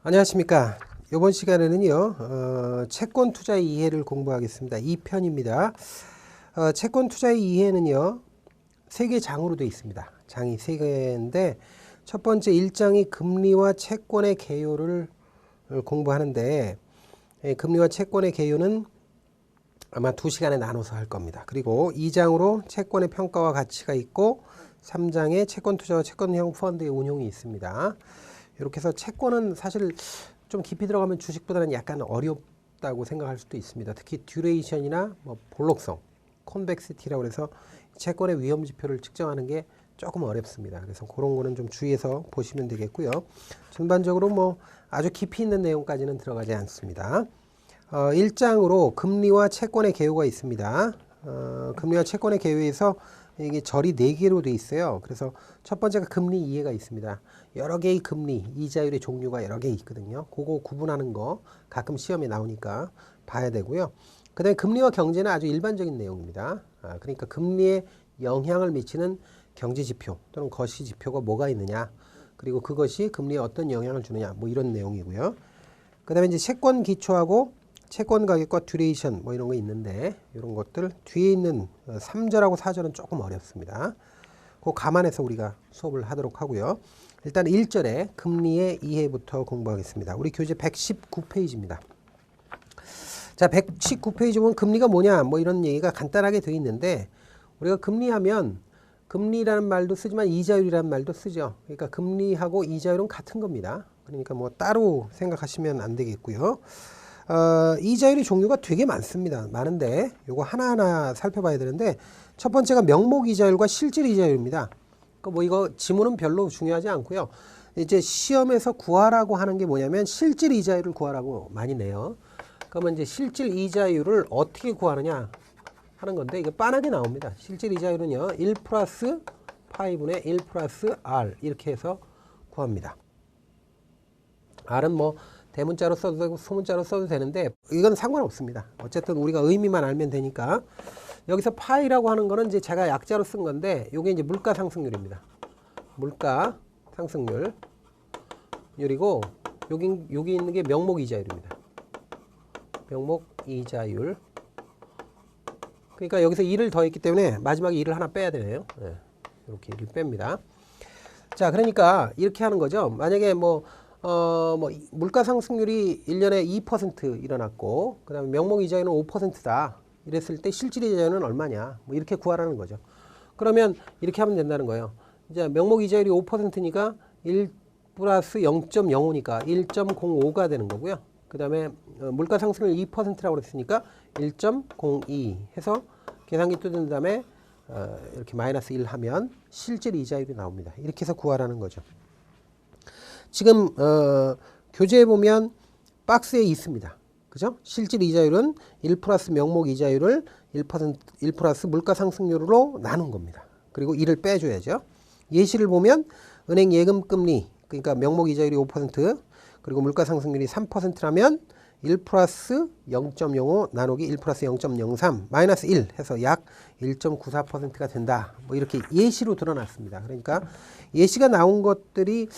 안녕하십니까. 이번 시간에는요, 채권 투자의 이해를 공부하겠습니다. 2편입니다. 채권 투자의 이해는요, 3개 장으로 되어 있습니다. 장이 3개인데, 첫 번째 1장이 금리와 채권의 개요를 공부하는데, 금리와 채권의 개요는 아마 2시간에 나눠서 할 겁니다. 그리고 2장으로 채권의 평가와 가치가 있고, 3장에 채권 투자와 채권형 펀드의 운용이 있습니다. 이렇게 해서 채권은 사실 좀 깊이 들어가면 주식보다는 약간 어렵다고 생각할 수도 있습니다. 특히 듀레이션이나 볼록성, 컨벡시티라고 해서 채권의 위험 지표를 측정하는 게 조금 어렵습니다. 그래서 그런 거는 좀 주의해서 보시면 되겠고요. 전반적으로 아주 깊이 있는 내용까지는 들어가지 않습니다. 1장으로 금리와 채권의 개요가 있습니다. 금리와 채권의 개요에서 이게 절이 4개로 돼 있어요. 그래서 첫 번째가 금리 이해가 있습니다. 여러 개의 금리, 이자율의 종류가 여러 개 있거든요. 그거 구분하는 거 가끔 시험에 나오니까 봐야 되고요. 그 다음에 금리와 경제는 아주 일반적인 내용입니다. 그러니까 금리에 영향을 미치는 경제지표 또는 거시지표가 뭐가 있느냐, 그리고 그것이 금리에 어떤 영향을 주느냐, 이런 내용이고요. 그 다음에 이제 채권 기초하고 채권 가격과 듀레이션 이런 거 있는데, 이런 것들 뒤에 있는 3절하고 4절은 조금 어렵습니다. 그거 감안해서 우리가 수업을 하도록 하고요. 일단 1절에 금리의 이해부터 공부하겠습니다. 우리 교재 119페이지입니다. 자, 119페이지 보면 금리가 뭐냐 이런 얘기가 간단하게 되어 있는데, 우리가 금리하면 금리라는 말도 쓰지만 이자율이라는 말도 쓰죠. 그러니까 금리하고 이자율은 같은 겁니다. 그러니까 따로 생각하시면 안 되겠고요. 이자율의 종류가 되게 많은데 요거 하나하나 살펴봐야 되는데, 첫 번째가 명목 이자율과 실질 이자율입니다. 그러니까 이거 지문은 별로 중요하지 않고요. 이제 시험에서 구하라고 하는 게 뭐냐면 실질 이자율을 구하라고 많이 내요. 그러면 이제 실질 이자율을 어떻게 구하느냐 하는 건데, 이거 빤하게 나옵니다. 실질 이자율은요 1 플러스 파이분의 1 플러스 R 이렇게 해서 구합니다. R은 대문자로 써도 되고 소문자로 써도 되는데 이건 상관없습니다. 어쨌든 우리가 의미만 알면 되니까. 여기서 파이라고 하는 거는 이제 제가 약자로 쓴 건데, 이게 이제 물가 상승률입니다. 물가 상승률이고, 여기 있는 게 명목 이자율입니다. 명목 이자율. 그러니까 여기서 1을 더했기 때문에 마지막에 1을 하나 빼야 되네요. 네, 이렇게 1을 뺍니다. 자, 그러니까 이렇게 하는 거죠. 만약에 물가 상승률이 1년에 2% 일어났고, 그 다음에 명목 이자율은 5%다. 이랬을 때 실질 이자율은 얼마냐. 이렇게 구하라는 거죠. 그러면 이렇게 하면 된다는 거예요. 이제 명목 이자율이 5%니까 1 플러스 0.05니까 1.05가 되는 거고요. 그 다음에 물가 상승률 2%라고 그랬으니까 1.02 해서 계산기 뜯은 다음에 이렇게 마이너스 1 하면 실질 이자율이 나옵니다. 이렇게 해서 구하라는 거죠. 지금 교재에 보면 박스에 있습니다. 그죠? 실질 이자율은 1 플러스 명목 이자율을 1 플러스 물가 상승률로 나눈 겁니다. 그리고 1을 빼줘야죠. 예시를 보면 은행 예금금리, 그러니까 명목 이자율이 5%, 그리고 물가 상승률이 3%라면 1 플러스 0.05 나누기 1 플러스 0.03 마이너스 1 해서 약 1.94%가 된다. 이렇게 예시로 드러났습니다. 그러니까 예시가 나온 것들이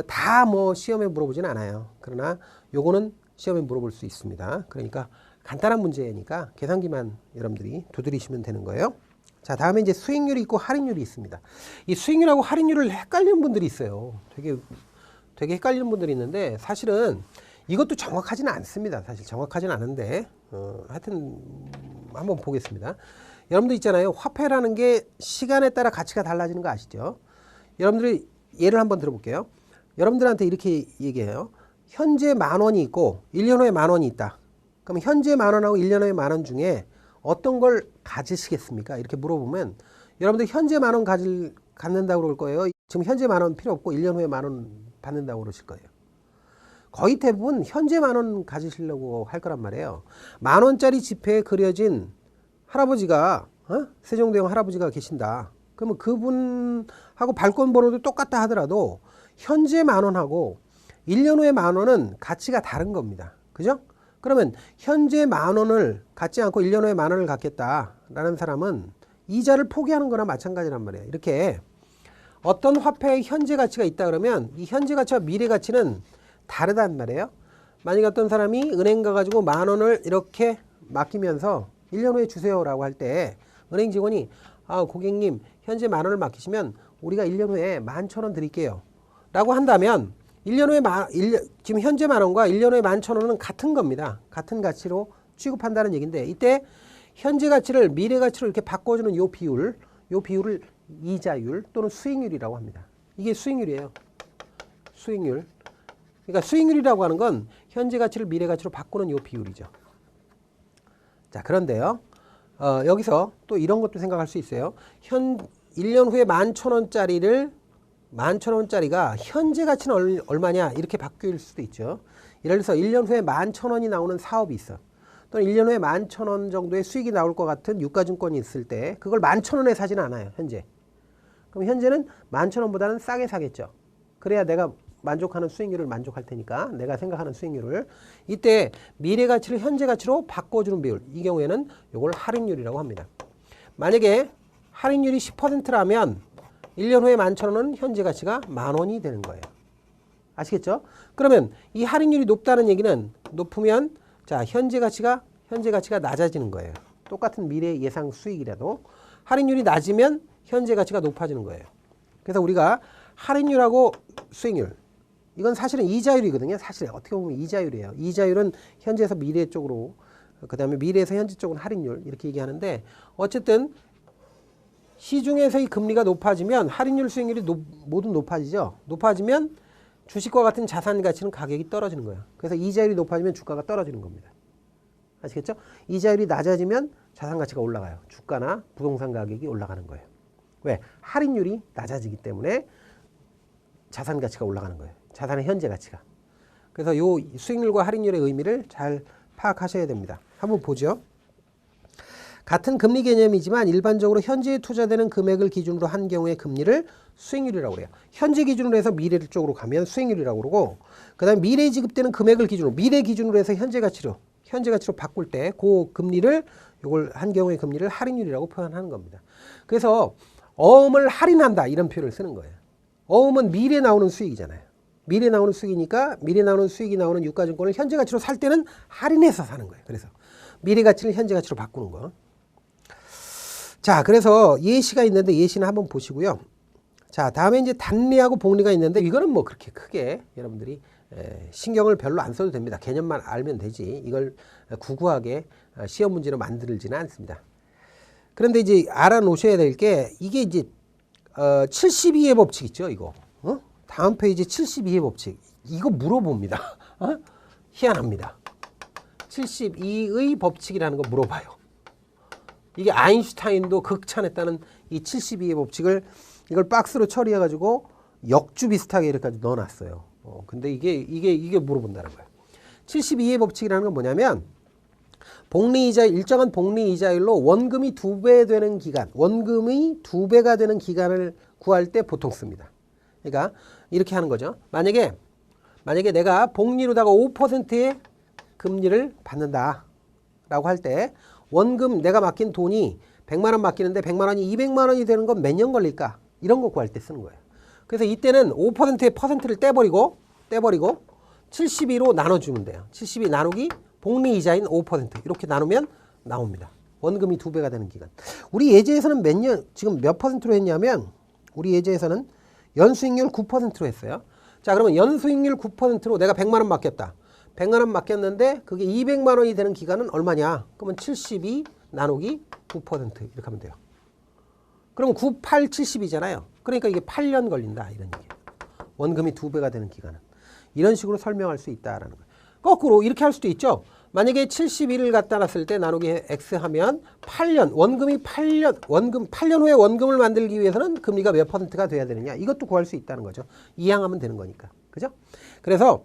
다 시험에 물어보진 않아요. 그러나 요거는 시험에 물어볼 수 있습니다. 그러니까 간단한 문제니까 계산기만 여러분들이 두드리시면 되는 거예요. 자, 다음에 이제 수익률이 있고 할인율이 있습니다. 이 수익률하고 할인율을 헷갈리는 분들이 있어요. 되게 헷갈리는 분들이 있는데, 사실은 이것도 정확하지는 않습니다. 사실 정확하지는 않은데 하여튼 한번 보겠습니다. 여러분들 있잖아요. 화폐라는 게 시간에 따라 가치가 달라지는 거 아시죠? 여러분들이 예를 한번 들어볼게요. 여러분들한테 이렇게 얘기해요. 현재 10,000원이 있고 1년 후에 10,000원이 있다. 그럼 현재 10,000원하고 1년 후에 10,000원 중에 어떤 걸 가지시겠습니까? 이렇게 물어보면 여러분들 현재 10,000원 갖는다고 그럴 거예요. 지금 현재 10,000원 필요 없고 1년 후에 10,000원 받는다고 그러실 거예요. 거의 대부분 현재 10,000원 가지시려고 할 거란 말이에요. 10,000원짜리 지폐에 그려진 할아버지가 세종대왕 할아버지가 계신다. 그러면 그분하고 발권번호도 똑같다 하더라도 현재 10,000원하고 1년 후에 10,000원은 가치가 다른 겁니다. 그죠? 그러면 현재 10,000원을 갖지 않고 1년 후에 10,000원을 갖겠다라는 사람은 이자를 포기하는 거나 마찬가지란 말이에요. 이렇게 어떤 화폐의 현재 가치가 있다 그러면 이 현재 가치와 미래 가치는 다르단 말이에요. 만약에 어떤 사람이 은행 가가지고 10,000원을 이렇게 맡기면서 1년 후에 주세요라고 할 때 은행 직원이 고객님 현재 10,000원을 맡기시면 우리가 1년 후에 11,000원 드릴게요 라고 한다면 1년 후에 지금 현재 10,000원과 1년 후에 11,000원은 같은 겁니다. 같은 가치로 취급한다는 얘기인데 이때 현재 가치를 미래 가치로 이렇게 바꿔주는 요 비율을 이자율 또는 수익률이라고 합니다. 이게 수익률이에요. 수익률. 그러니까 수익률이라고 하는 건 현재 가치를 미래 가치로 바꾸는 요 비율이죠. 자, 그런데요. 여기서 또 이런 것도 생각할 수 있어요. 1년 후에 11,000원짜리를 11,000원짜리가 현재 가치는 얼마냐 이렇게 바뀔 수도 있죠. 예를 들어서 1년 후에 11,000원이 나오는 사업이 있어. 또는 1년 후에 11,000원 정도의 수익이 나올 것 같은 유가증권이 있을 때 그걸 11,000원에 사지는 않아요. 현재. 그럼 현재는 11,000원보다는 싸게 사겠죠. 그래야 내가 만족하는 수익률을 만족할 테니까 내가 생각하는 수익률을 이때 미래 가치를 현재 가치로 바꿔주는 비율 이 경우에는 이걸 할인율이라고 합니다. 만약에 할인율이 10%라면 1년 후에 11,000원은 현재 가치가 10,000원이 되는 거예요. 아시겠죠? 그러면 이 할인율이 높다는 얘기는 높으면 자 현재 가치가 낮아지는 거예요. 똑같은 미래 예상 수익이라도 할인율이 낮으면 현재 가치가 높아지는 거예요. 그래서 우리가 할인율하고 수익률 이건 사실은 이자율이거든요. 사실 어떻게 보면 이자율이에요. 이자율은 현재에서 미래 쪽으로 그 다음에 미래에서 현재 쪽은 할인율 이렇게 얘기하는데 어쨌든 시중에서의 금리가 높아지면 할인율 수익률이 모두 높아지죠. 높아지면 주식과 같은 자산 가치는 가격이 떨어지는 거예요. 그래서 이자율이 높아지면 주가가 떨어지는 겁니다. 아시겠죠? 이자율이 낮아지면 자산 가치가 올라가요. 주가나 부동산 가격이 올라가는 거예요. 왜? 할인율이 낮아지기 때문에 자산 가치가 올라가는 거예요. 자산의 현재 가치가. 그래서 요 수익률과 할인율의 의미를 잘 파악하셔야 됩니다. 한번 보죠. 같은 금리 개념이지만 일반적으로 현재에 투자되는 금액을 기준으로 한 경우의 금리를 수익률이라고 그래요. 현재 기준으로 해서 미래 쪽으로 가면 수익률이라고 그러고 그 다음에 미래에 지급되는 금액을 기준으로 미래 기준으로 해서 현재 가치로 바꿀 때 그 금리를 요걸 한 경우의 금리를 할인율이라고 표현하는 겁니다. 그래서 어음을 할인한다 이런 표현을 쓰는 거예요. 어음은 미래 나오는 수익이잖아요. 미래 나오는 수익이니까 미래 나오는 수익이 나오는 유가증권을 현재 가치로 살 때는 할인해서 사는 거예요. 그래서 미래 가치를 현재 가치로 바꾸는 거. 자, 그래서 예시가 있는데 예시는 한번 보시고요. 자, 다음에 이제 단리하고 복리가 있는데 이거는 뭐 그렇게 크게 여러분들이 신경을 별로 안 써도 됩니다. 개념만 알면 되지. 이걸 구구하게 시험 문제로 만들지는 않습니다. 그런데 이제 알아놓으셔야 될 게 이게 이제 72의 법칙 있죠, 이거. 다음 페이지 72의 법칙. 이거 물어봅니다. 희한합니다. 72의 법칙이라는 거 물어봐요. 이게 아인슈타인도 극찬했다는 이 72의 법칙을 이걸 박스로 처리해가지고 역주 비슷하게 이렇게 넣어놨어요. 근데 이게 물어본다는 거예요. 72의 법칙이라는 건 뭐냐면 일정한 복리 이자율로 원금이 2배 되는 기간, 원금이 2배가 되는 기간을 구할 때 보통 씁니다. 그러니까 이렇게 하는 거죠. 만약에 내가 복리로다가 5%의 금리를 받는다라고 할 때 원금 내가 맡긴 돈이 100만 원 맡기는데 100만 원이 200만 원이 되는 건 몇 년 걸릴까? 이런 거 구할 때 쓰는 거예요. 그래서 이때는 5%의 퍼센트를 떼버리고 72로 나눠주면 돼요. 72 나누기 복리 이자인 5% 이렇게 나누면 나옵니다. 원금이 2배가 되는 기간. 우리 예제에서는 지금 몇 퍼센트로 했냐면 우리 예제에서는 연수익률 9%로 했어요. 자, 그러면 연수익률 9%로 내가 100만 원 맡겼다. 100만 원 맡겼는데 그게 200만 원이 되는 기간은 얼마냐? 그러면 72 나누기 9% 이렇게 하면 돼요. 그럼 9, 8, 70이잖아요. 그러니까 이게 8년 걸린다 이런 얘기예요. 원금이 2배가 되는 기간은. 이런 식으로 설명할 수 있다라는 거예요. 거꾸로 이렇게 할 수도 있죠. 만약에 71을 갖다 놨을 때 나누기 x 하면 8년, 원금 8년 후에 원금을 만들기 위해서는 금리가 몇 퍼센트가 돼야 되느냐. 이것도 구할 수 있다는 거죠. 이항하면 되는 거니까. 그죠? 그래서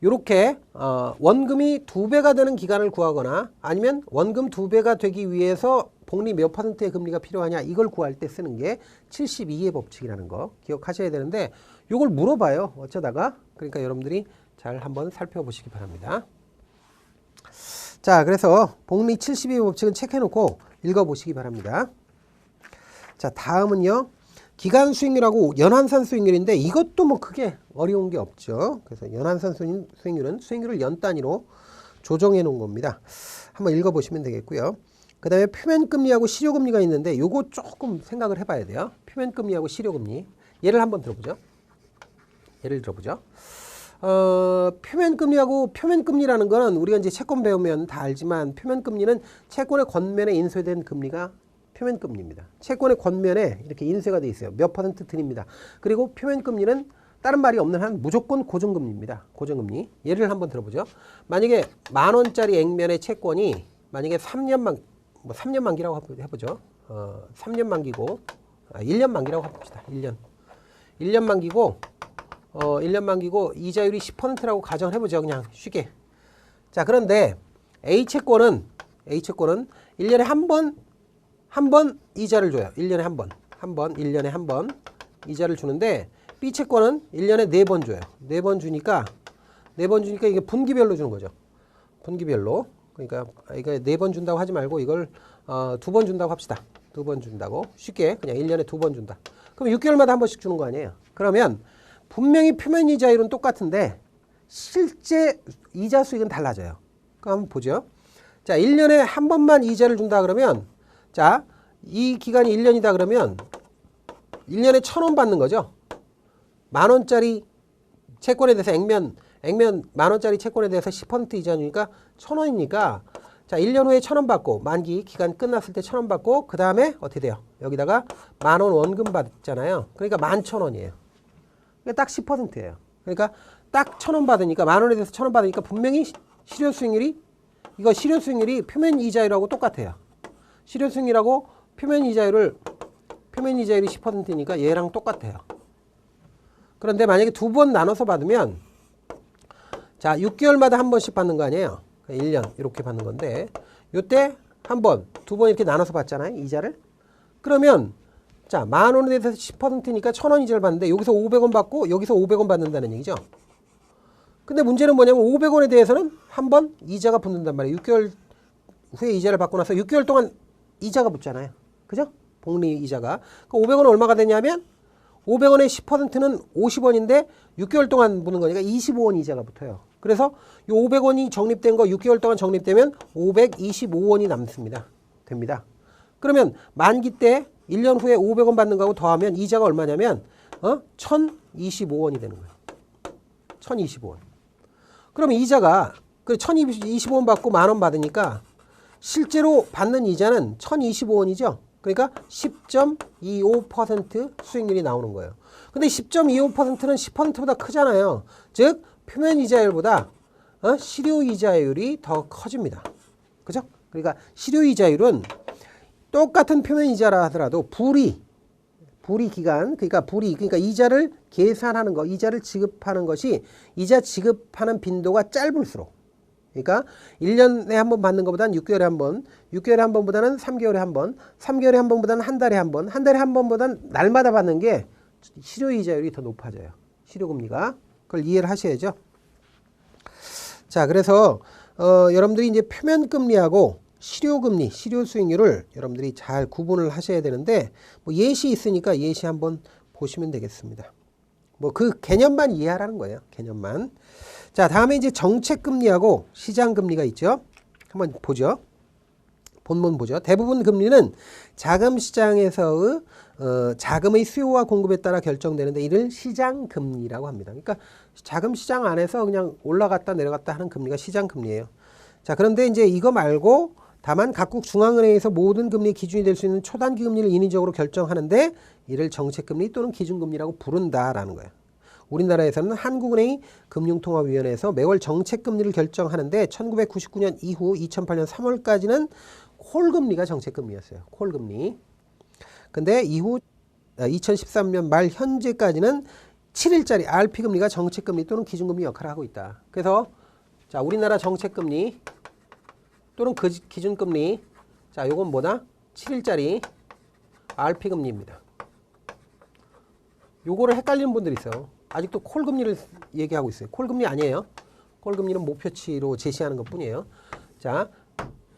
이렇게 원금이 2배가 되는 기간을 구하거나 아니면 원금 2배가 되기 위해서 복리 몇 퍼센트의 금리가 필요하냐 이걸 구할 때 쓰는 게 72의 법칙이라는 거 기억하셔야 되는데 이걸 물어봐요. 어쩌다가. 그러니까 여러분들이 잘 한번 살펴보시기 바랍니다. 자, 그래서 복리 72의 법칙은 체크해놓고 읽어보시기 바랍니다. 자, 다음은요. 기간 수익률하고 연환산 수익률인데 이것도 뭐 크게 어려운 게 없죠. 그래서 연환산 수익률은 수익률을 연 단위로 조정해 놓은 겁니다. 한번 읽어보시면 되겠고요. 그 다음에 표면금리하고 실효금리가 있는데 요거 조금 생각을 해봐야 돼요. 표면금리하고 실효금리. 예를 한번 들어보죠. 예를 들어보죠. 표면금리라는 거는 우리가 이제 채권 배우면 다 알지만 표면금리는 채권의 겉면에 인쇄된 금리가 표면금리입니다. 채권의 겉면에 이렇게 인쇄가 돼 있어요. 몇 퍼센트 드립니다. 그리고 표면금리는 다른 말이 없는 한 무조건 고정금리입니다. 고정금리. 예를 한번 들어보죠. 만약에 10,000원짜리 액면의 채권이 만약에 3년 만기라고 해보죠. 3년 만기고 1년 만기라고 해봅시다. 1년 만기고 1년 만기고 이자율이 10%라고 가정을 해보죠. 그냥 쉽게. 자, 그런데 A채권은 1년에 한 번 이자를 줘요. 1년에 한 번. 1년에 한 번 이자를 주는데 B채권은 1년에 4번 줘요. 4번 주니까 이게 분기별로 주는 거죠. 분기별로. 그러니까 이거 4번 준다고 하지 말고 이걸 2번 준다고 합시다. 2번 준다고. 쉽게 그냥 1년에 2번 준다. 그럼 6개월마다 한 번씩 주는 거 아니에요. 그러면 분명히 표면 이자율은 똑같은데 실제 이자 수익은 달라져요. 그럼 한번 보죠. 자, 1년에 한 번만 이자를 준다 그러면 자, 이 기간이 1년이다 그러면 1년에 1,000원 받는 거죠. 10,000원짜리 채권에 대해서 액면 10,000원짜리 채권에 대해서 10% 이자 주니까 1,000원이니까 자, 1년 후에 1,000원 받고 만기 기간 끝났을 때 1,000원 받고 그 다음에 어떻게 돼요? 여기다가 10,000원 원금 받잖아요. 그러니까 11,000원이에요. 딱 10%예요. 그러니까 딱 1,000원 받으니까 10,000원에 대해서 1,000원 받으니까 분명히 실효 수익률이 표면 이자율하고 똑같아요. 실효 수익률하고 표면 이자율이 10%니까 얘랑 똑같아요. 그런데 만약에 2번 나눠서 받으면 자, 6개월마다 한 번씩 받는 거 아니에요. 1년 이렇게 받는 건데 요때 한 번, 2번 이렇게 나눠서 받잖아요. 이자를. 그러면 자, 10,000원에 대해서 10%니까 1,000원 이자를 받는데 여기서 500원 받고 여기서 500원 받는다는 얘기죠. 근데 문제는 뭐냐면 500원에 대해서는 한 번 이자가 붙는단 말이에요. 6개월 후에 이자를 받고 나서 6개월 동안 이자가 붙잖아요. 그죠? 복리 이자가. 그 500원은 얼마가 되냐면 500원의 10%는 50원인데 6개월 동안 붙는 거니까 25원 이자가 붙어요. 그래서 이 500원이 적립된 거 6개월 동안 적립되면 525원이 남습니다. 됩니다. 그러면 만기 때 1년 후에 500원 받는 거하고 더하면 이자가 얼마냐면 1,025원이 되는 거예요. 1,025원. 그러면 이자가 1,025원 받고 10,000원 받으니까 실제로 받는 이자는 1,025원이죠. 그러니까 10.25% 수익률이 나오는 거예요. 근데 10.25%는 10%보다 크잖아요. 즉 표면 이자율보다 실효 이자율이 더 커집니다. 그죠? 그러니까 실효 이자율은 똑같은 표면 이자라 하더라도 불이 기간, 그러니까 이자를 계산하는 거, 이자를 지급하는 것이 이자 지급하는 빈도가 짧을수록, 그러니까 1년에 한 번 받는 것보다는 6개월에 한 번, 6개월에 한 번보다는 3개월에 한 번, 3개월에 한 번보다는 한 달에 한 번, 한 달에 한 번보다는 날마다 받는 게 실효 이자율이 더 높아져요. 실효금리가. 그걸 이해를 하셔야죠. 자, 그래서 여러분들이 이제 표면금리하고 실효금리, 실효수익률을 여러분들이 잘 구분을 하셔야 되는데 뭐 예시 있으니까 예시 한번 보시면 되겠습니다. 뭐 그 개념만 이해하라는 거예요. 개념만. 자, 다음에 이제 정책금리하고 시장금리가 있죠. 한번 보죠. 본문 보죠. 대부분 금리는 자금시장에서의 자금의 수요와 공급에 따라 결정되는데 이를 시장금리라고 합니다. 그러니까 자금시장 안에서 그냥 올라갔다 내려갔다 하는 금리가 시장금리예요. 자, 그런데 이제 이거 말고 다만 각국 중앙은행에서 모든 금리 기준이 될 수 있는 초단기 금리를 인위적으로 결정하는데 이를 정책금리 또는 기준금리라고 부른다라는 거예요. 우리나라에서는 한국은행이 금융통화위원회에서 매월 정책금리를 결정하는데 1999년 이후 2008년 3월까지는 콜금리가 정책금리였어요. 콜금리. 근데 이후 2013년 말 현재까지는 7일짜리 RP금리가 정책금리 또는 기준금리 역할을 하고 있다. 그래서 자, 우리나라 정책금리 또는 그 기준금리, 자, 요건 뭐다? 7일짜리 RP금리입니다. 요거를 헷갈리는 분들이 있어요. 아직도 콜금리를 얘기하고 있어요. 콜금리 아니에요. 콜금리는 목표치로 제시하는 것 뿐이에요. 자,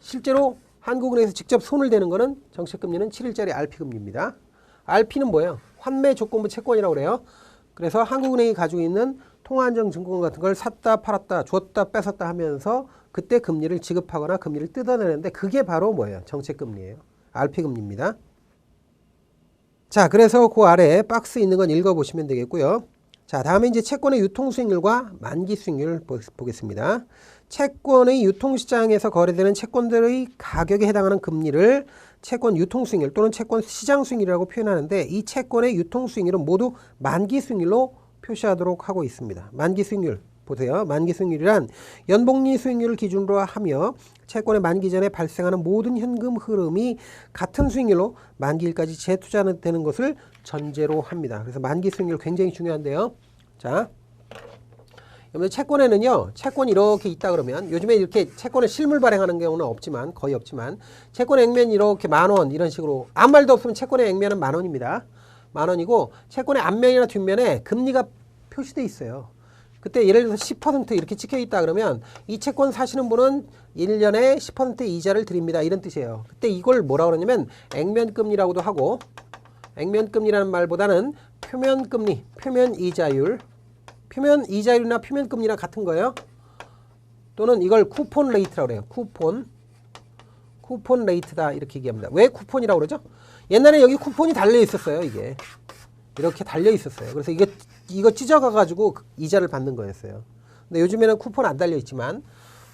실제로 한국은행에서 직접 손을 대는 거는 정책금리는 7일짜리 RP금리입니다. RP는 뭐예요? 환매 조건부 채권이라고 그래요. 그래서 한국은행이 가지고 있는 통화안정증권 같은 걸 샀다 팔았다 줬다 뺏었다 하면서 그때 금리를 지급하거나 금리를 뜯어내는데 그게 바로 뭐예요? 정책금리예요. RP금리입니다. 자, 그래서 그 아래에 박스 있는 건 읽어보시면 되겠고요. 자, 다음에 이제 채권의 유통수익률과 만기수익률 보겠습니다. 채권의 유통시장에서 거래되는 채권들의 가격에 해당하는 금리를 채권 유통수익률 또는 채권 시장수익률이라고 표현하는데 이 채권의 유통수익률은 모두 만기수익률로 표시하도록 하고 있습니다. 만기수익률 보세요. 만기수익률이란 연복리 수익률을 기준으로 하며 채권의 만기 전에 발생하는 모든 현금 흐름이 같은 수익률로 만기일까지 재투자되는 것을 전제로 합니다. 그래서 만기수익률 굉장히 중요한데요. 자, 여러분 채권에는요. 채권이 이렇게 있다 그러면 요즘에 이렇게 채권을 실물 발행하는 경우는 없지만 거의 없지만 채권의 액면이 이렇게 10,000원 이런 식으로 아무 말도 없으면 채권의 액면은 10,000원입니다. 10,000원이고 채권의 앞면이나 뒷면에 금리가 표시되어 있어요. 그때 예를 들어서 10% 이렇게 찍혀 있다 그러면 이 채권 사시는 분은 1년에 10% 이자를 드립니다. 이런 뜻이에요. 그때 이걸 뭐라고 그러냐면 액면금리라고도 하고 액면금리라는 말보다는 표면금리, 표면이자율, 표면이자율이나 표면금리랑 같은 거예요. 또는 이걸 쿠폰 레이트라고 그래요. 쿠폰 레이트다 이렇게 얘기합니다. 왜 쿠폰이라고 그러죠? 옛날에 여기 쿠폰이 달려 있었어요. 이게 이렇게 달려 있었어요. 그래서 이거 찢어가 가지고 이자를 받는 거였어요. 근데 요즘에는 쿠폰 안 달려 있지만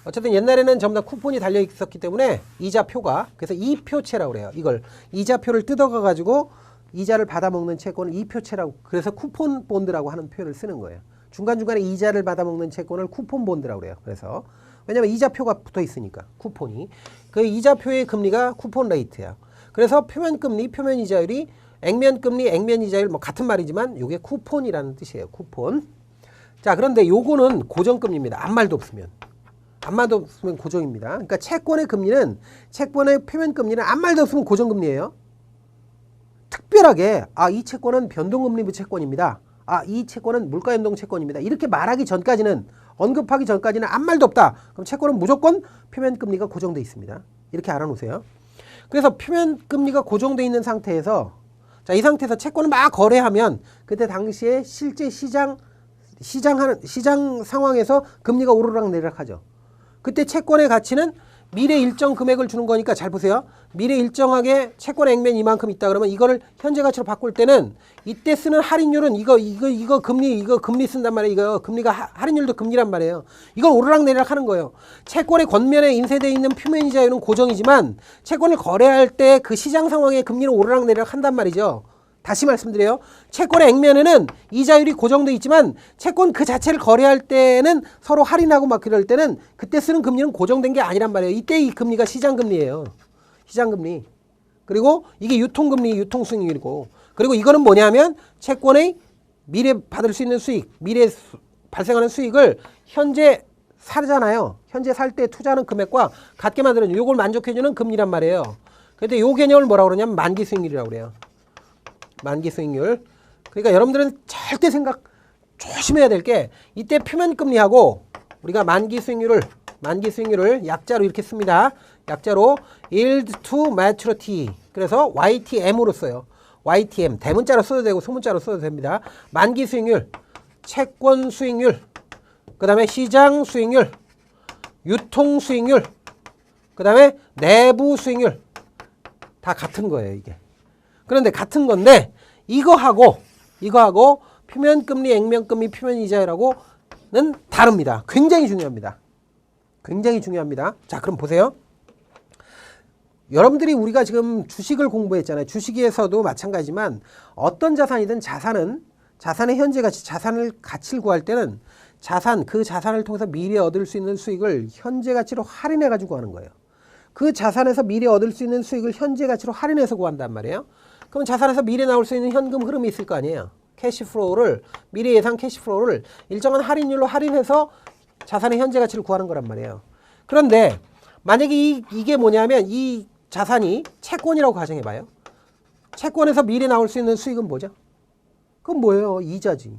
어쨌든 옛날에는 전부 다 쿠폰이 달려 있었기 때문에 이자표가 그래서 이표채라고 그래요. 이걸 이자표를 뜯어가 가지고 이자를 받아먹는 채권을 이표채라고 그래서 쿠폰 본드라고 하는 표현을 쓰는 거예요. 중간중간에 이자를 받아먹는 채권을 쿠폰 본드라고 그래요. 그래서 왜냐하면 이자표가 붙어 있으니까 쿠폰이 그 이자표의 금리가 쿠폰 레이트예요. 그래서 표면금리, 표면이자율이 액면금리, 액면이자율 뭐 같은 말이지만 이게 쿠폰이라는 뜻이에요. 쿠폰. 자, 그런데 요거는 고정금리입니다. 아무 말도 없으면. 아무 말도 없으면 고정입니다. 그러니까 채권의 금리는 채권의 표면금리는 아무 말도 없으면 고정금리예요. 특별하게 이 채권은 변동금리부 채권입니다. 이 채권은 물가연동 채권입니다. 이렇게 말하기 전까지는 언급하기 전까지는 아무 말도 없다. 그럼 채권은 무조건 표면금리가 고정되어 있습니다. 이렇게 알아놓으세요. 그래서 표면금리가 고정되어 있는 상태에서 자, 이 상태에서 채권을 막 거래하면 그때 당시에 실제 시장 상황에서 금리가 오르락 내리락 하죠. 그때 채권의 가치는 미래 일정 금액을 주는 거니까 잘 보세요. 미래 일정하게 채권 액면 이만큼 있다 그러면 이거를 현재 가치로 바꿀 때는 이때 쓰는 할인율은 이거 금리 쓴단 말이에요. 이거 금리가 할인율도 금리란 말이에요. 이걸 오르락 내리락 하는 거예요. 채권의 겉면에 인쇄되어 있는 표면이자율은 고정이지만 채권을 거래할 때 그 시장 상황에 금리는 오르락 내리락 한단 말이죠. 다시 말씀드려요. 채권의 액면에는 이자율이 고정되어 있지만 채권 그 자체를 거래할 때는 서로 할인하고 막 그럴 때는 그때 쓰는 금리는 고정된 게 아니란 말이에요. 이때 이 금리가 시장금리예요. 시장금리. 그리고 이게 유통금리, 유통수익률이고 그리고 이거는 뭐냐면 채권의 미래 받을 수 있는 수익, 미래 발생하는 수익을 현재 사잖아요. 현재 살 때 투자하는 금액과 같게 만드는 이걸 만족해주는 금리란 말이에요. 근데 요 개념을 뭐라고 그러냐면 만기수익률이라고 그래요. 만기수익률. 그러니까 여러분들은 절대 조심해야 될 게 이때 표면금리하고 우리가 만기수익률을 약자로 이렇게 씁니다. 약자로 yield to maturity. 그래서 YTM으로 써요. YTM 대문자로 써도 되고 소문자로 써도 됩니다. 만기수익률, 채권 수익률, 그 다음에 시장 수익률, 유통 수익률, 그 다음에 내부 수익률 다 같은 거예요. 이게. 그런데 같은 건데 이거하고 표면금리, 액면금리, 표면이자율하고는 다릅니다. 굉장히 중요합니다. 굉장히 중요합니다. 자, 그럼 보세요. 여러분들이 우리가 지금 주식을 공부했잖아요. 주식에서도 마찬가지지만 어떤 자산이든 자산의 현재 가치, 자산을 가치를 구할 때는 그 자산을 통해서 미래에 얻을 수 있는 수익을 현재 가치로 할인해 가지고 하는 거예요. 그 자산에서 미래에 얻을 수 있는 수익을 현재 가치로 할인해서 구한단 말이에요. 그럼 자산에서 미래 나올 수 있는 현금 흐름이 있을 거 아니에요. 미래 예상 캐시플로우를 일정한 할인율로 할인해서 자산의 현재 가치를 구하는 거란 말이에요. 그런데 만약에 이게 뭐냐면 이 자산이 채권이라고 가정해봐요. 채권에서 미래 나올 수 있는 수익은 뭐죠? 그건 뭐예요? 이자지.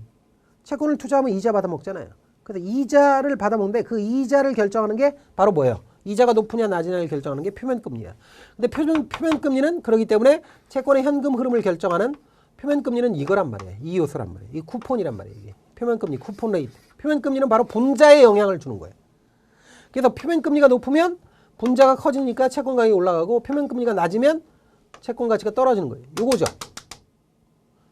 채권을 투자하면 이자 받아먹잖아요. 그래서 이자를 받아먹는데 그 이자를 결정하는 게 바로 뭐예요? 이자가 높으냐 낮으냐를 결정하는 게 표면금리야. 근데 표면금리는 그렇기 때문에 채권의 현금 흐름을 결정하는 표면금리는 이거란 말이에요. 이 요소란 말이에요. 이 쿠폰이란 말이에요. 이게. 표면금리, 쿠폰 레이트. 표면금리는 바로 분자에 영향을 주는 거예요. 그래서 표면금리가 높으면 분자가 커지니까 채권 가격이 올라가고 표면금리가 낮으면 채권 가치가 떨어지는 거예요. 요거죠.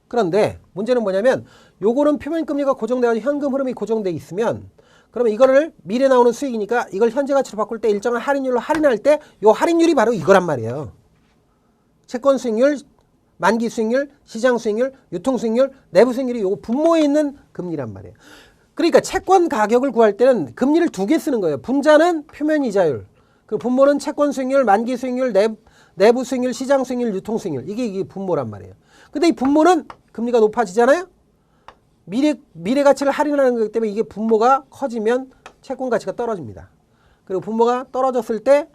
그런데 문제는 뭐냐면 요거는 표면금리가 고정돼가지고 현금 흐름이 고정돼 있으면 그러면 이거를 미래 나오는 수익이니까 이걸 현재 가치로 바꿀 때 일정한 할인율로 할인할 때 요 할인율이 바로 이거란 말이에요. 채권 수익률, 만기 수익률, 시장 수익률, 유통 수익률, 내부 수익률이 요거 분모에 있는 금리란 말이에요. 그러니까 채권 가격을 구할 때는 금리를 두 개 쓰는 거예요. 분자는 표면 이자율, 그 분모는 채권 수익률, 만기 수익률, 내부 수익률, 시장 수익률, 유통 수익률. 이게 분모란 말이에요. 근데 이 분모는 금리가 높아지잖아요. 미래 가치를 할인하는 거기 때문에 이게 분모가 커지면 채권 가치가 떨어집니다. 그리고 분모가 떨어졌을 때,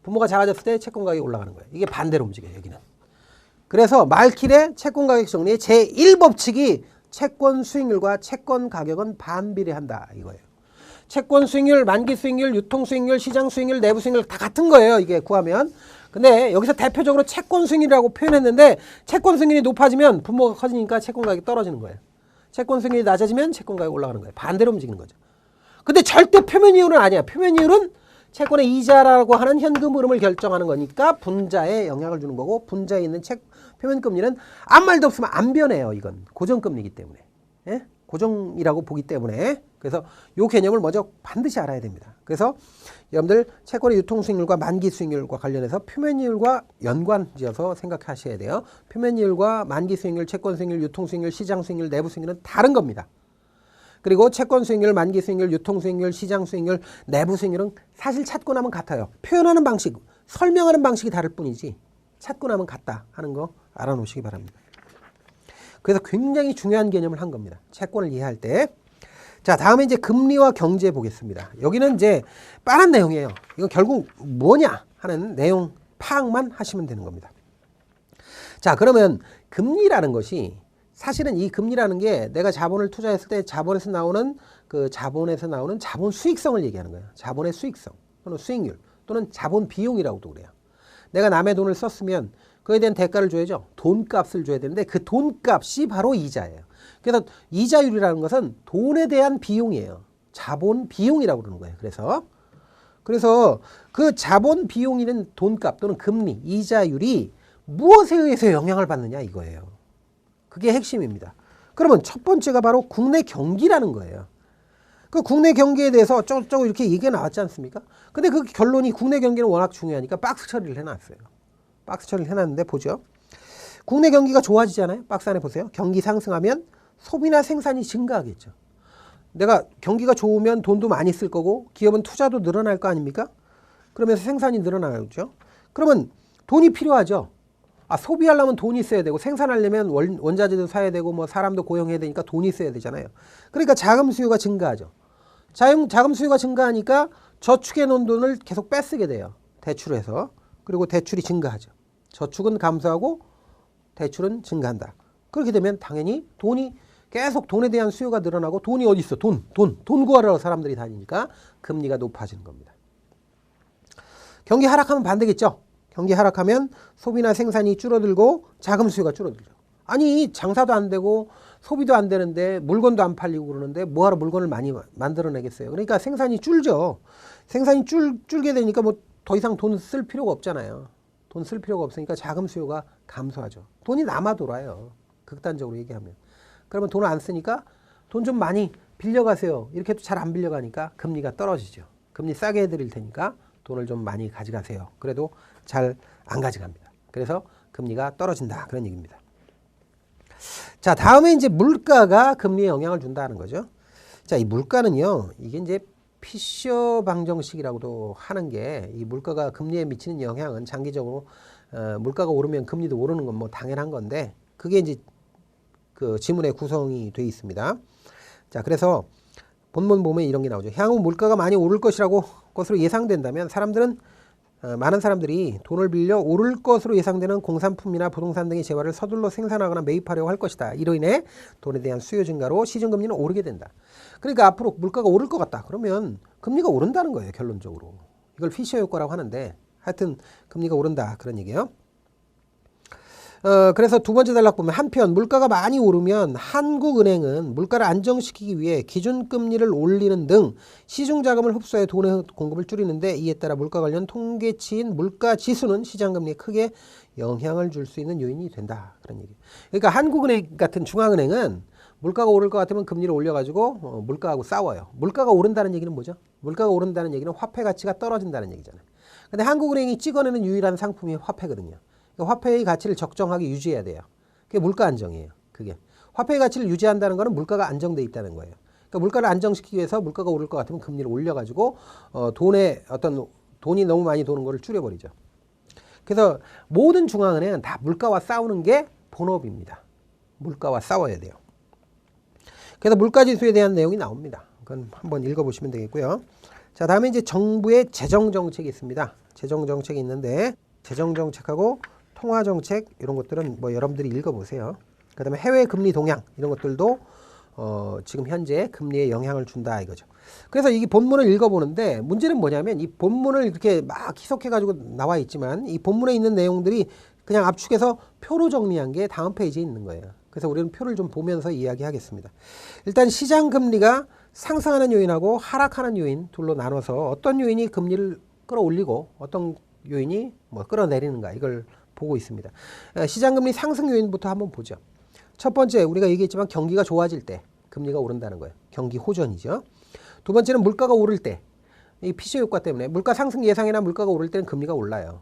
분모가 작아졌을 때 채권 가격이 올라가는 거예요. 이게 반대로 움직여요, 여기는. 그래서 말킬의 채권 가격 정리의 제1법칙이 채권 수익률과 채권 가격은 반비례한다 이거예요. 채권 수익률, 만기 수익률, 유통 수익률, 시장 수익률, 내부 수익률 다 같은 거예요. 이게 구하면. 근데 여기서 대표적으로 채권 수익률이라고 표현했는데 채권 수익률이 높아지면 분모가 커지니까 채권 가격이 떨어지는 거예요. 채권 수익률이 낮아지면 채권 가격이 올라가는 거예요. 반대로 움직이는 거죠. 근데 절대 표면 이율은 아니야. 표면 이율은 채권의 이자라고 하는 현금 흐름을 결정하는 거니까 분자에 영향을 주는 거고 분자에 있는 표면금리는 아무 말도 없으면 안 변해요. 이건 고정금리이기 때문에. 예? 고정이라고 보기 때문에 그래서 이 개념을 먼저 반드시 알아야 됩니다. 그래서 여러분들 채권의 유통 수익률과 만기 수익률과 관련해서 표면이율과 연관지어서 생각하셔야 돼요. 표면이율과 만기 수익률, 채권 수익률, 유통 수익률, 시장 수익률, 내부 수익률은 다른 겁니다. 그리고 채권 수익률, 만기 수익률, 유통 수익률, 시장 수익률, 내부 수익률은 사실 찾고 나면 같아요. 표현하는 방식, 설명하는 방식이 다를 뿐이지 찾고 나면 같다 하는 거 알아놓으시기 바랍니다. 그래서 굉장히 중요한 개념을 한 겁니다. 채권을 이해할 때. 자, 다음에 이제 금리와 경제 보겠습니다. 여기는 이제 빠른 내용이에요. 이건 결국 뭐냐 하는 내용 파악만 하시면 되는 겁니다. 자, 그러면 금리라는 것이 사실은 이 금리라는 게 내가 자본을 투자했을 때 자본에서 나오는 자본 수익성을 얘기하는 거예요. 자본의 수익성 또는 수익률 또는 자본 비용이라고도 그래요. 내가 남의 돈을 썼으면 그에 대한 대가를 줘야죠. 돈값을 줘야 되는데 그 돈값이 바로 이자예요. 그래서 이자율이라는 것은 돈에 대한 비용이에요. 자본 비용이라고 그러는 거예요. 그래서 그 자본 비용이는 돈값 또는 금리, 이자율이 무엇에 의해서 영향을 받느냐 이거예요. 그게 핵심입니다. 그러면 첫 번째가 바로 국내 경기라는 거예요. 그 국내 경기에 대해서 어쩌고 이렇게 얘기가 나왔지 않습니까? 근데 그 결론이 국내 경기는 워낙 중요하니까 박스 처리를 해놨어요. 박스 처리를 해놨는데 보죠. 국내 경기가 좋아지잖아요. 박스 안에 보세요. 경기 상승하면 소비나 생산이 증가하겠죠. 내가 경기가 좋으면 돈도 많이 쓸 거고 기업은 투자도 늘어날 거 아닙니까? 그러면서 생산이 늘어나죠. 그러면 돈이 필요하죠. 소비하려면 돈이 있어야 되고 생산하려면 원자재도 사야 되고 뭐 사람도 고용해야 되니까 돈이 있어야 되잖아요. 그러니까 자금 수요가 증가하죠. 자금 수요가 증가하니까 저축해 놓은 돈을 계속 뺏쓰게 돼요. 대출해서. 그리고 대출이 증가하죠. 저축은 감소하고 대출은 증가한다. 그렇게 되면 당연히 돈이 계속 돈에 대한 수요가 늘어나고 돈이 어디 있어? 돈 구하러 사람들이 다니니까 금리가 높아지는 겁니다. 경기 하락하면 반대겠죠. 경기 하락하면 소비나 생산이 줄어들고 자금 수요가 줄어들죠. 아니 장사도 안 되고 소비도 안 되는데 물건도 안 팔리고 그러는데 뭐하러 물건을 많이 만들어내겠어요. 그러니까 생산이 줄죠. 생산이 줄게 되니까 뭐 더 이상 돈 쓸 필요가 없잖아요. 돈 쓸 필요가 없으니까 자금 수요가 감소하죠. 돈이 남아 돌아요. 극단적으로 얘기하면. 그러면 돈을 안 쓰니까 돈 좀 많이 빌려가세요. 이렇게 해도 잘 안 빌려가니까 금리가 떨어지죠. 금리 싸게 해드릴 테니까 돈을 좀 많이 가져가세요. 그래도 잘 안 가져갑니다. 그래서 금리가 떨어진다. 그런 얘기입니다. 자, 다음에 이제 물가가 금리에 영향을 준다는 거죠. 자, 이 물가는요, 이게 이제 피셔 방정식이라고도 하는 게 이 물가가 금리에 미치는 영향은 장기적으로 물가가 오르면 금리도 오르는 건 뭐 당연한 건데 그게 이제 그 지문의 구성이 되어 있습니다. 자, 그래서 본문 보면 이런 게 나오죠. 향후 물가가 많이 오를 것으로 예상된다면 많은 사람들이 돈을 빌려 오를 것으로 예상되는 공산품이나 부동산 등의 재화를 서둘러 생산하거나 매입하려고 할 것이다. 이로 인해 돈에 대한 수요 증가로 시중금리는 오르게 된다. 그러니까 앞으로 물가가 오를 것 같다. 그러면 금리가 오른다는 거예요. 결론적으로. 이걸 피셔 효과라고 하는데 하여튼 금리가 오른다. 그런 얘기예요. 그래서 두 번째 단락 보면 한편 물가가 많이 오르면 한국은행은 물가를 안정시키기 위해 기준금리를 올리는 등 시중자금을 흡수해 돈의 공급을 줄이는데 이에 따라 물가 관련 통계치인 물가지수는 시장금리에 크게 영향을 줄 수 있는 요인이 된다. 그런 얘기. 그러니까 한국은행 같은 중앙은행은 물가가 오를 것 같으면 금리를 올려가지고 물가하고 싸워요. 물가가 오른다는 얘기는 뭐죠? 물가가 오른다는 얘기는 화폐 가치가 떨어진다는 얘기잖아요. 근데 한국은행이 찍어내는 유일한 상품이 화폐거든요. 그러니까 화폐의 가치를 적정하게 유지해야 돼요. 그게 물가 안정이에요. 그게 화폐의 가치를 유지한다는 거는 물가가 안정돼 있다는 거예요. 그러니까 물가를 안정시키기 위해서 물가가 오를 것 같으면 금리를 올려가지고 돈이 너무 많이 도는 거를 줄여버리죠. 그래서 모든 중앙은행은 다 물가와 싸우는 게 본업입니다. 물가와 싸워야 돼요. 그래서 물가지수에 대한 내용이 나옵니다. 그건 한번 읽어보시면 되겠고요. 자, 다음에 이제 정부의 재정정책이 있습니다. 재정정책이 있는데 재정정책하고 통화정책 이런 것들은 뭐 여러분들이 읽어보세요. 그 다음에 해외 금리 동향 이런 것들도 지금 현재 금리에 영향을 준다 이거죠. 그래서 이 본문을 읽어보는데 문제는 뭐냐면 이 본문을 이렇게 막 희석해가지고 나와 있지만 이 본문에 있는 내용들이 그냥 압축해서 표로 정리한 게 다음 페이지에 있는 거예요. 그래서 우리는 표를 좀 보면서 이야기하겠습니다. 일단 시장 금리가 상승하는 요인하고 하락하는 요인 둘로 나눠서 어떤 요인이 금리를 끌어올리고 어떤 요인이 뭐 끌어내리는가 이걸 보고 있습니다. 시장 금리 상승 요인부터 한번 보죠. 첫 번째 우리가 얘기했지만 경기가 좋아질 때 금리가 오른다는 거예요. 경기 호전이죠. 두 번째는 물가가 오를 때 이 피쇼 효과 때문에 물가 상승 예상이나 물가가 오를 때는 금리가 올라요.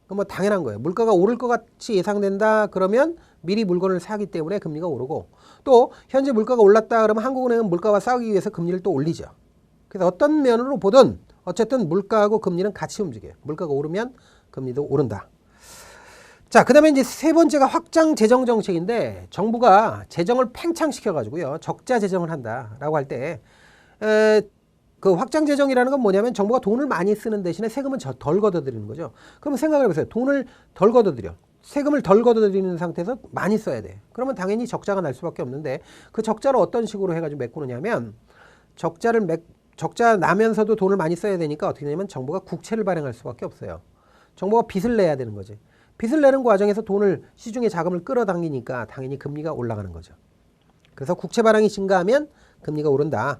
그럼 뭐 당연한 거예요. 물가가 오를 것 같이 예상된다 그러면 미리 물건을 사기 때문에 금리가 오르고 또 현재 물가가 올랐다 그러면 한국은행은 물가와 싸우기 위해서 금리를 또 올리죠. 그래서 어떤 면으로 보든 어쨌든 물가하고 금리는 같이 움직여요. 물가가 오르면 금리도 오른다. 자, 그 다음에 이제 세 번째가 확장 재정 정책인데 정부가 재정을 팽창시켜가지고요. 적자 재정을 한다라고 할 때 그 확장 재정이라는 건 뭐냐면 정부가 돈을 많이 쓰는 대신에 세금은 덜 걷어들이는 거죠. 그러면 생각을 해보세요. 돈을 덜 걷어들여. 세금을 덜 걷어들이는 상태에서 많이 써야 돼. 그러면 당연히 적자가 날 수밖에 없는데 그 적자를 어떤 식으로 해가지고 메꾸느냐면 적자 나면서도 돈을 많이 써야 되니까 어떻게 되냐면 정부가 국채를 발행할 수밖에 없어요. 정부가 빚을 내야 되는 거지. 빚을 내는 과정에서 돈을 시중에 자금을 끌어당기니까 당연히 금리가 올라가는 거죠. 그래서 국채 발행이 증가하면 금리가 오른다.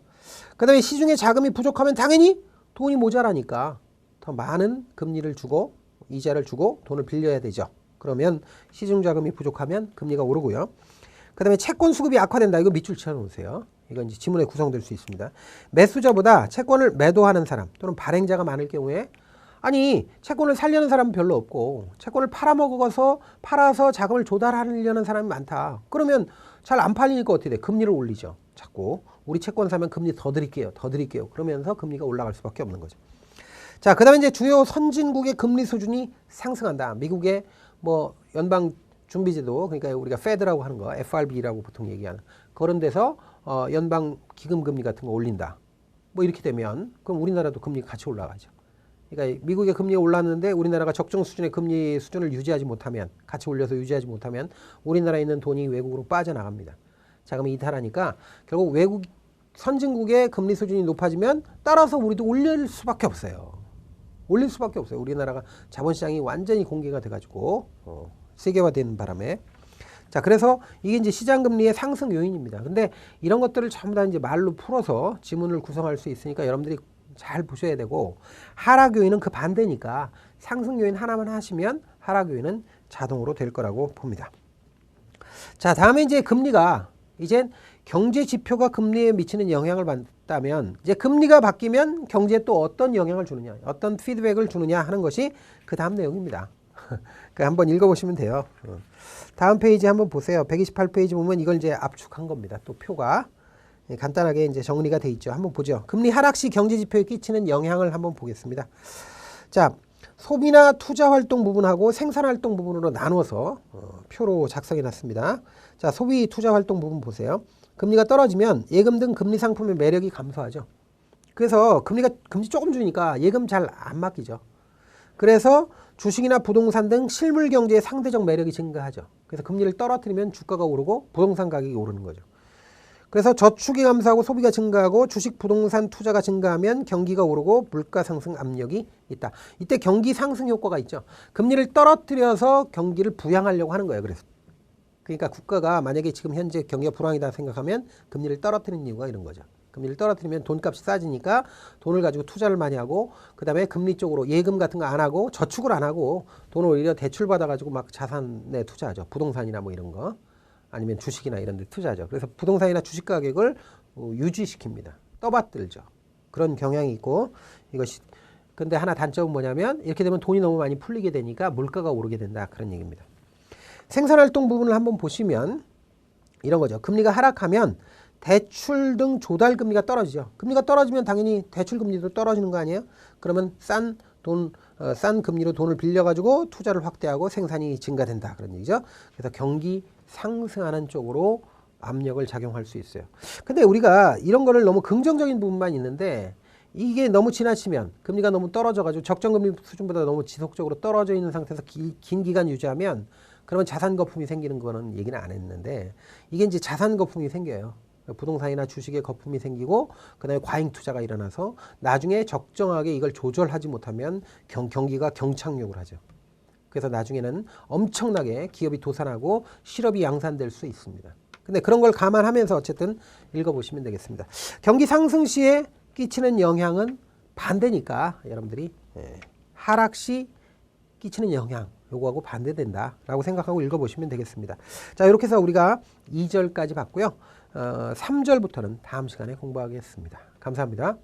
그 다음에 시중에 자금이 부족하면 당연히 돈이 모자라니까 더 많은 금리를 주고 이자를 주고 돈을 빌려야 되죠. 그러면 시중 자금이 부족하면 금리가 오르고요. 그 다음에 채권 수급이 악화된다. 이거 밑줄 쳐놓으세요. 이건 이제 지문에 구성될 수 있습니다. 매수자보다 채권을 매도하는 사람 또는 발행자가 많을 경우에 아니 채권을 살려는 사람은 별로 없고 채권을 팔아서 자금을 조달하려는 사람이 많다. 그러면 잘 안 팔리니까 어떻게 돼? 금리를 올리죠. 자꾸 우리 채권 사면 금리 더 드릴게요. 그러면서 금리가 올라갈 수밖에 없는 거죠. 자, 그 다음에 이제 주요 선진국의 금리 수준이 상승한다. 미국의 뭐 연방 준비제도 그러니까 우리가 페드라고 하는 거 FRB라고 보통 얘기하는 그런 데서 연방 기금 금리 같은 거 올린다. 뭐 이렇게 되면 그럼 우리나라도 금리가 같이 올라가죠. 그러니까 미국의 금리가 올랐는데 우리나라가 적정 수준의 금리 수준을 유지하지 못하면 같이 올려서 유지하지 못하면 우리나라에 있는 돈이 외국으로 빠져나갑니다. 자금이 이탈하니까 결국 외국 선진국의 금리 수준이 높아지면 따라서 우리도 올릴 수밖에 없어요. 우리나라가 자본시장이 완전히 공개가 돼가지고 세계화되는 바람에 자 그래서 이게 이제 시장금리의 상승 요인입니다. 근데 이런 것들을 전부 다 이제 말로 풀어서 지문을 구성할 수 있으니까 여러분들이 잘 보셔야 되고 하락 요인은 그 반대니까 상승 요인 하나만 하시면 하락 요인은 자동으로 될 거라고 봅니다. 자 다음에 이제 금리가 이제 경제 지표가 금리에 미치는 영향을 받다면 이제 금리가 바뀌면 경제에 또 어떤 영향을 주느냐 어떤 피드백을 주느냐 하는 것이 그 다음 내용입니다. 한번 읽어보시면 돼요. 다음 페이지 한번 보세요. 128페이지 보면 이걸 이제 압축한 겁니다. 또 표가 간단하게 이제 정리가 돼 있죠. 한번 보죠. 금리 하락 시 경제 지표에 끼치는 영향을 한번 보겠습니다. 자, 소비나 투자 활동 부분하고 생산 활동 부분으로 나눠서 표로 작성해 놨습니다. 자, 소비 투자 활동 부분 보세요. 금리가 떨어지면 예금 등 금리 상품의 매력이 감소하죠. 그래서 금리 조금 주니까 예금 잘 안 맡기죠. 그래서 주식이나 부동산 등 실물 경제의 상대적 매력이 증가하죠. 그래서 금리를 떨어뜨리면 주가가 오르고 부동산 가격이 오르는 거죠. 그래서 저축이 감소하고 소비가 증가하고 주식 부동산 투자가 증가하면 경기가 오르고 물가 상승 압력이 있다. 이때 경기 상승 효과가 있죠. 금리를 떨어뜨려서 경기를 부양하려고 하는 거예요. 그래서 그러니까 국가가 만약에 지금 현재 경기가 불황이다 생각하면 금리를 떨어뜨리는 이유가 이런 거죠. 금리를 떨어뜨리면 돈값이 싸지니까 돈을 가지고 투자를 많이 하고 그다음에 금리 쪽으로 예금 같은 거 안 하고 저축을 안 하고 돈을 오히려 대출 받아가지고 막 자산에 투자하죠. 부동산이나 뭐 이런 거. 아니면 주식이나 이런 데 투자하죠. 그래서 부동산이나 주식 가격을 유지시킵니다. 떠받들죠. 그런 경향이 있고 이것이 근데 하나 단점은 뭐냐면 이렇게 되면 돈이 너무 많이 풀리게 되니까 물가가 오르게 된다. 그런 얘기입니다. 생산활동 부분을 한번 보시면 이런 거죠. 금리가 하락하면 대출 등 조달 금리가 떨어지죠. 금리가 떨어지면 당연히 대출 금리도 떨어지는 거 아니에요? 그러면 싼 금리로 돈을 빌려가지고 투자를 확대하고 생산이 증가된다. 그런 얘기죠. 그래서 경기 상승하는 쪽으로 압력을 작용할 수 있어요. 근데 우리가 이런 거를 너무 긍정적인 부분만 있는데 이게 너무 지나치면 금리가 너무 떨어져가지고 적정금리 수준보다 너무 지속적으로 떨어져 있는 상태에서 긴 기간 유지하면 그러면 자산 거품이 생기는 거는 얘기는 안 했는데 이게 이제 자산 거품이 생겨요. 부동산이나 주식에 거품이 생기고 그다음에 과잉 투자가 일어나서 나중에 적정하게 이걸 조절하지 못하면 경기가 경착륙을 하죠. 그래서 나중에는 엄청나게 기업이 도산하고 실업이 양산될 수 있습니다. 근데 그런 걸 감안하면서 어쨌든 읽어보시면 되겠습니다. 경기 상승 시에 끼치는 영향은 반대니까 여러분들이 하락 시 끼치는 영향 요거하고 반대된다라고 생각하고 읽어보시면 되겠습니다. 자, 이렇게 해서 우리가 2절까지 봤고요. 3절부터는 다음 시간에 공부하겠습니다. 감사합니다.